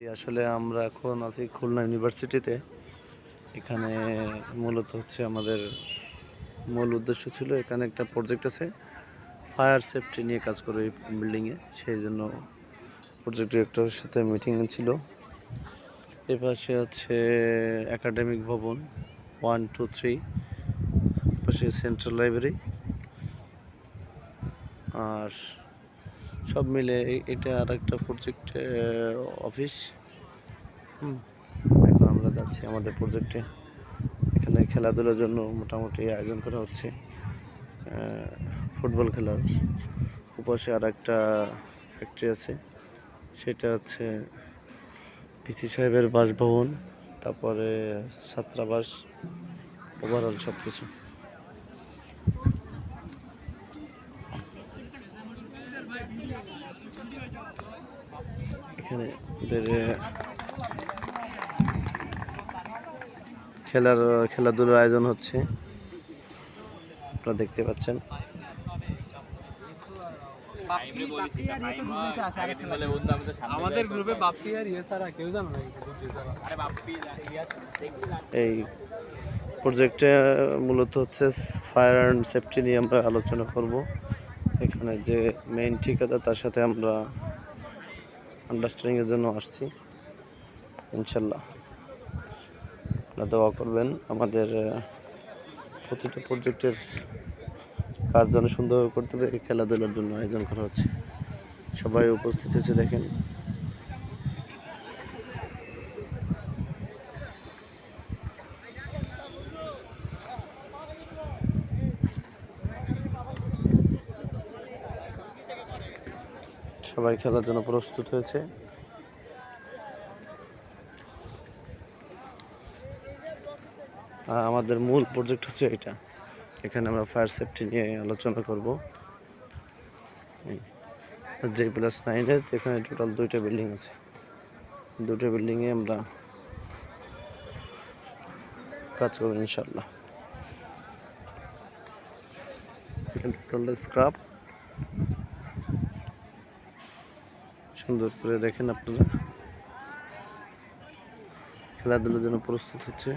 আসলে আমরা এখন আছি খুলনা ইউনিভার্সিটিতে। এখানে মূলত হচ্ছে আমাদের মূল উদ্দেশ্য ছিল, এখানে একটা প্রজেক্ট আছে, ফায়ার সেফটি নিয়ে কাজ করে এই বিল্ডিংয়ে। সেই জন্য প্রজেক্ট ডিরেক্টরের সাথে মিটিং ছিল। এপাশে হচ্ছে একাডেমিক ভবন 1, 2, 3, পাশে সেন্ট্রাল লাইব্রেরি। আর সব মিলে এটা আর একটা প্রজেক্ট অফিস। এখন আমরা যাচ্ছি আমাদের প্রজেক্টে। এখানে খেলাধুলার জন্য মোটামুটি আয়োজন করা হচ্ছে। ফুটবল খেলার উপাশে আর একটা ফ্যাক্টরি আছে, সেটা হচ্ছে পিসি সাহেবের বাসভবন, তারপরে ছাত্রাবাস, ওভারঅল সব কিছু। এখানে খেলাধুলার আয়োজন হচ্ছে, আপনারা দেখতে পাচ্ছেন। আমাদের গ্রুপে বাপ্পি আর ইয়ে ছাড়া কেউ জানো না। এই প্রজেক্টে মূলত হচ্ছে ফায়ার অ্যান্ড সেফটি নিয়ে আমরা আলোচনা করব। এখানে যে মেইন ঠিকাদার, তার সাথে আমরা আন্ডারস্ট্যান্ডিংয়ের জন্য আসছি। ইনশাল্লাহ আপনারা দোয়া করবেন আমাদের প্রতিটা প্রজেক্টের কাজ যেন সুন্দরভাবে করতে পারে। খেলাধুলার জন্য আয়োজন করা হচ্ছে, সবাই উপস্থিত হচ্ছে দেখেন। সবাই খেলার জন্য প্রস্তুত হয়েছে। আমাদের মূল প্রজেক্ট হচ্ছে এটা। এখানে আমরা ফায়ার সেফটি নিয়ে আলোচনা করব। J+9-এর এখানে টোটাল 2টা বিল্ডিং আছে। 2টা বিল্ডিংয়ে আমরা কাজ করব ইনশাল্লাহ। টোটাল স্ক্রাব সুন্দর করে দেখেন আপনারা। খেলাধুলার জন্য প্রস্তুত হচ্ছে।